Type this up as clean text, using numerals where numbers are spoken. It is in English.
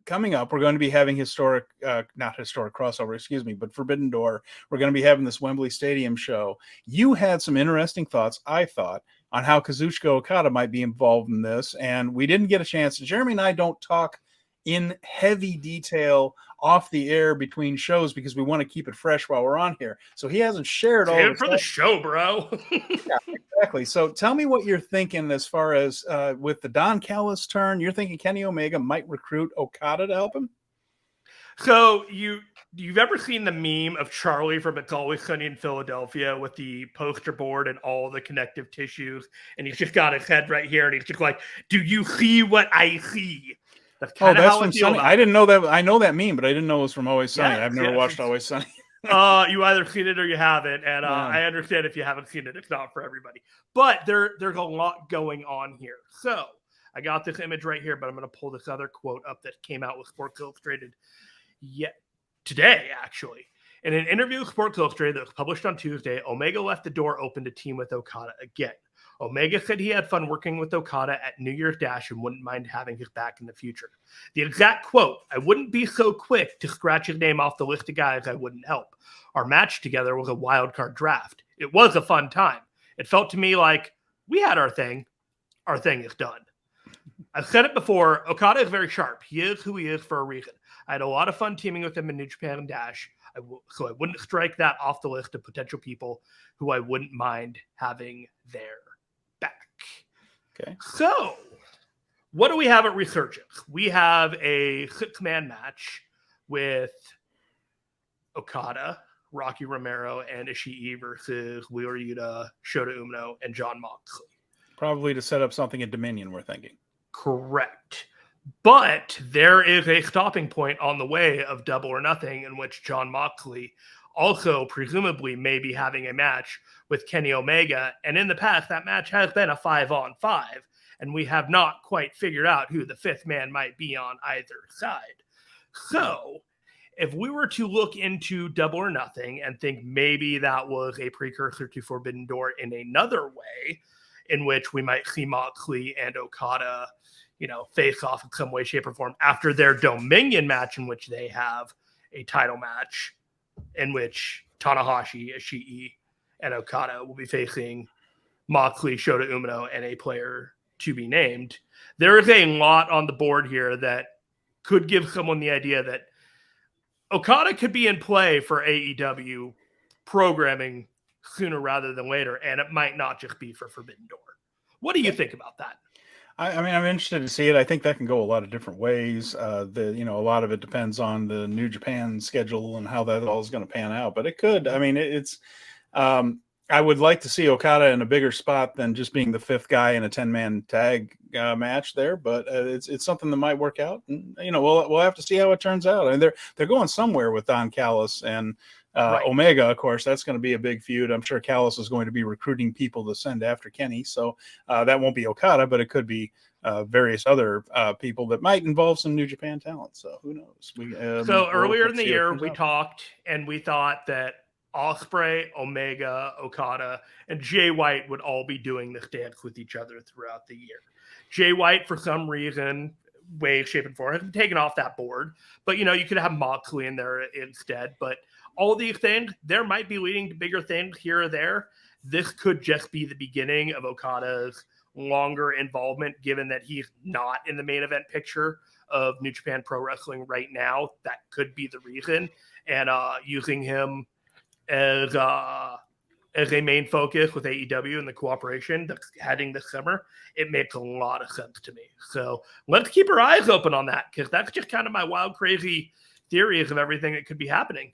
coming up, we're going to be having not historic crossover, but Forbidden Door. We're going to be having this Wembley Stadium show. You had some interesting thoughts, I thought, on how Kazuchika Okada might be involved in this. And we didn't get a chance. Jeremy and I don't talk in heavy detail off the air between shows because we want to keep it fresh while we're on here. So he hasn't shared all for the show, bro. Yeah, exactly. So tell me what you're thinking as far as with the Don Callis turn. You're thinking Kenny Omega might recruit Okada to help him? So you've ever seen the meme of Charlie from It's Always Sunny in Philadelphia with the poster board and all the connective tissues, and he's just got his head right here, and he's just like, "Do you see what I see?" That's kind of how from Sunny. I didn't know that. I know that meme, but I didn't know it was from Always Sunny. I've never watched Always Sunny. You either seen it or you haven't, and I understand if you haven't seen it, it's not for everybody. But there's a lot going on here. So I got this image right here, but I'm going to pull this other quote up that came out with Sports Illustrated today, actually. In an interview with Sports Illustrated that was published on Tuesday, Omega left the door open to team with Okada again. Omega said he had fun working with Okada at New Year's Dash and wouldn't mind having his back in the future. The exact quote, "I wouldn't be so quick to scratch his name off the list of guys I wouldn't help. Our match together was a wild card draft. It was a fun time. It felt to me like we had our thing. Our thing is done." I've said it before, Okada is very sharp. He is who he is for a reason. I had a lot of fun teaming with him in New Japan and Dash, so I wouldn't strike that off the list of potential people who I wouldn't mind having there. Back. Okay. So, what do we have at Resurgence? We have a 6-man match with Okada, Rocky Romero, and Ishii versus Wheeler Yuta, Shota Umino, and Jon Moxley. Probably to set up something at Dominion, we're thinking. Correct. But there is a stopping point on the way of Double or Nothing in which Jon Moxley also presumably may be having a match with Kenny Omega. And in the past, that match has been a 5-on-5, and we have not quite figured out who the 5th man might be on either side. So if we were to look into Double or Nothing and think maybe that was a precursor to Forbidden Door in another way, in which we might see Moxley and Okada, face off in some way, shape, or form after their Dominion match, in which they have a title match in which Tanahashi, Ishii, and Okada will be facing Moxley, Shota Umino, and a player to be named. There is a lot on the board here that could give someone the idea that Okada could be in play for AEW programming sooner rather than later, and it might not just be for Forbidden Door. What do you think about that? I mean, I'm interested to see it. I think that can go a lot of different ways. A lot of it depends on the New Japan schedule and how that all is going to pan out. But it could. I mean, it's. I would like to see Okada in a bigger spot than just being the 5th guy in a 10-man tag match there. But it's something that might work out. And we'll have to see how it turns out. I mean, they're going somewhere with Don Callis and right. Omega. Of course, that's going to be a big feud. I'm sure Callis is going to be recruiting people to send after Kenny. So that won't be Okada, but it could be various other people that might involve some New Japan talent. So who knows? So earlier in the year, we talked and we thought that Ospreay, Omega, Okada, and Jay White would all be doing this dance with each other throughout the year. Jay White, for some reason, way, shape, and form, has been taken off that board. But, you could have Moxley in there instead. But all these things, there might be leading to bigger things here or there. This could just be the beginning of Okada's longer involvement, given that he's not in the main event picture of New Japan Pro Wrestling right now. That could be the reason. And using him as a main focus with AEW and the cooperation that's heading this summer, it makes a lot of sense to me. So let's keep our eyes open on that, because that's just kind of my wild, crazy theories of everything that could be happening.